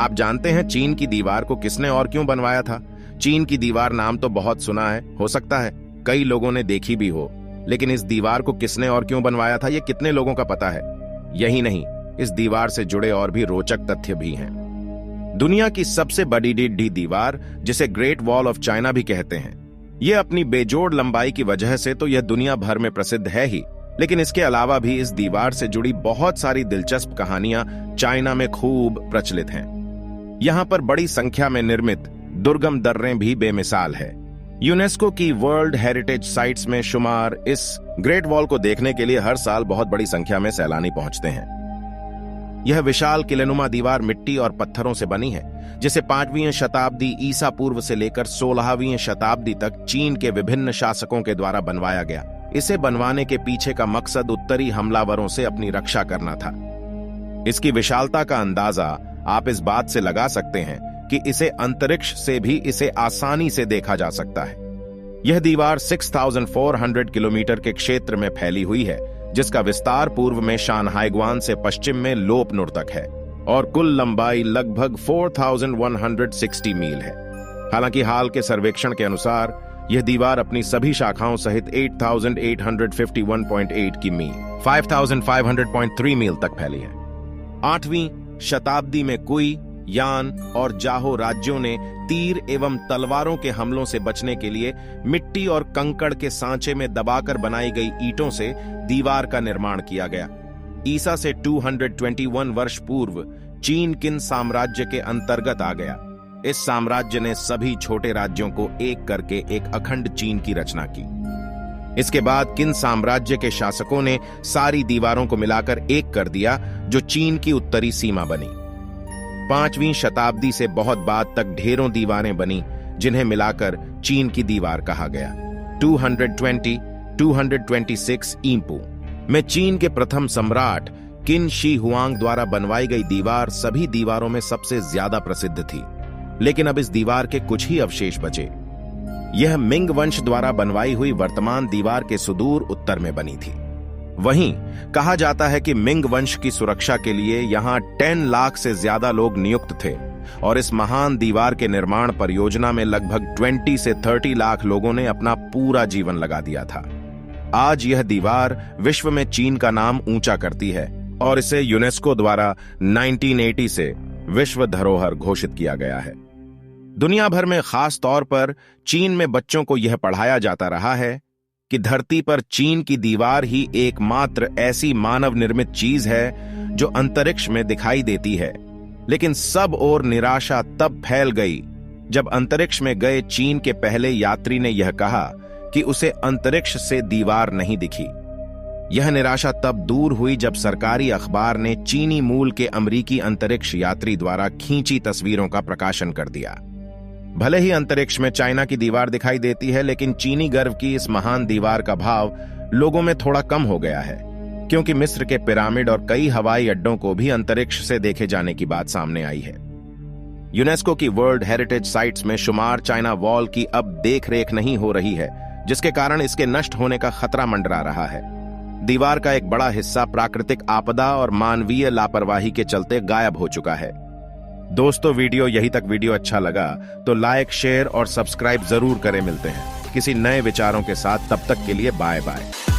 आप जानते हैं चीन की दीवार को किसने और क्यों बनवाया था? चीन की दीवार नाम तो बहुत सुना है, हो सकता है कई लोगों ने देखी भी हो, लेकिन इस दीवार को किसने और क्यों बनवाया था ये कितने लोगों का पता है? यही नहीं, इस दीवार से जुड़े और भी रोचक तथ्य भी हैं। दुनिया की सबसे बड़ी दीवार, जिसे ग्रेट वॉल ऑफ चाइना भी कहते हैं, यह अपनी बेजोड़ लंबाई की वजह से तो यह दुनिया भर में प्रसिद्ध है ही, लेकिन इसके अलावा भी इस दीवार से जुड़ी बहुत सारी दिलचस्प कहानियां चाइना में खूब प्रचलित हैं। यहां पर बड़ी संख्या में निर्मित दुर्गम दर्रें भी बेमिसाल है। यूनेस्को की वर्ल्ड हेरिटेज साइट्स में शुमार इस ग्रेट वॉल को देखने के लिए हर साल बहुत बड़ी संख्या में सैलानी पहुंचते हैं। यह विशाल किलेनुमा दीवार मिट्टी और पत्थरों से बनी है, जिसे 5वीं शताब्दी ईसा पूर्व से लेकर 16वीं शताब्दी तक चीन के विभिन्न शासकों के द्वारा बनवाया गया। इसे बनवाने के पीछे का मकसद उत्तरी हमलावरों से अपनी रक्षा करना था। इसकी विशालता का अंदाजा आप इस बात से लगा सकते हैं कि इसे अंतरिक्ष से भी इसे आसानी से देखा जा सकता है। यह दीवार 6400 किलोमीटर के क्षेत्र में फैली हुई है, जिसका विस्तार पूर्व में शानहाइग्वान से पश्चिम में लोपनुर तक है और कुल लंबाई लगभग 4160 मील है। हालांकि हाल के सर्वेक्षण के अनुसार यह दीवार अपनी सभी शाखाओं सहित 8851.8 की मील 5500.3 मील तक फैली है। 8वीं शताब्दी में कुई, यान और जाहो राज्यों ने तीर एवं तलवारों के हमलों से बचने के लिए मिट्टी और कंकड़ के सांचे में दबाकर बनाई गई ईंटों से दीवार का निर्माण किया गया। ईसा से 221 वर्ष पूर्व चीन किन साम्राज्य के अंतर्गत आ गया। इस साम्राज्य ने सभी छोटे राज्यों को एक करके एक अखंड चीन की रचना की। इसके बाद किन साम्राज्य के शासकों ने सारी दीवारों को मिलाकर एक कर दिया, जो चीन की उत्तरी सीमा बनी। 5वीं शताब्दी से बहुत बाद तक ढेरों दीवारें बनी, जिन्हें मिलाकर चीन की दीवार कहा गया। 226 ईपू में चीन के प्रथम सम्राट किन शी हुआंग द्वारा बनवाई गई दीवार सभी दीवारों में सबसे ज्यादा प्रसिद्ध थी, लेकिन अब इस दीवार के कुछ ही अवशेष बचे। यह मिंग वंश द्वारा बनवाई हुई वर्तमान दीवार के सुदूर उत्तर में बनी थी। वहीं कहा जाता है कि मिंग वंश की सुरक्षा के लिए यहां 10 लाख से ज्यादा लोग नियुक्त थे और इस महान दीवार के निर्माण परियोजना में लगभग 20 से 30 लाख लोगों ने अपना पूरा जीवन लगा दिया था। आज यह दीवार विश्व में चीन का नाम ऊंचा करती है और इसे यूनेस्को द्वारा 1980 से विश्व धरोहर घोषित किया गया है। दुनिया भर में खास तौर पर चीन में बच्चों को यह पढ़ाया जाता रहा है कि धरती पर चीन की दीवार ही एकमात्र ऐसी मानव निर्मित चीज है जो अंतरिक्ष में दिखाई देती है। लेकिन सब और निराशा तब फैल गई जब अंतरिक्ष में गए चीन के पहले यात्री ने यह कहा कि उसे अंतरिक्ष से दीवार नहीं दिखी। यह निराशा तब दूर हुई जब सरकारी अखबार ने चीनी मूल के अमेरिकी अंतरिक्ष यात्री द्वारा खींची तस्वीरों का प्रकाशन कर दिया। भले ही अंतरिक्ष में चाइना की दीवार दिखाई देती है, लेकिन चीनी गर्व की इस महान दीवार का भाव लोगों में थोड़ा कम हो गया है, क्योंकि मिस्र के पिरामिड और कई हवाई अड्डों को भी अंतरिक्ष से देखे जाने की बात सामने आई है। यूनेस्को की वर्ल्ड हेरिटेज साइट्स में शुमार चाइना वॉल की अब देखरेख नहीं हो रही है, जिसके कारण इसके नष्ट होने का खतरा मंडरा रहा है। दीवार का एक बड़ा हिस्सा प्राकृतिक आपदा और मानवीय लापरवाही के चलते गायब हो चुका है। दोस्तों, यही तक वीडियो अच्छा लगा तो लाइक, शेयर और सब्सक्राइब जरूर करें। मिलते हैं किसी नए विचारों के साथ, तब तक के लिए बाय बाय।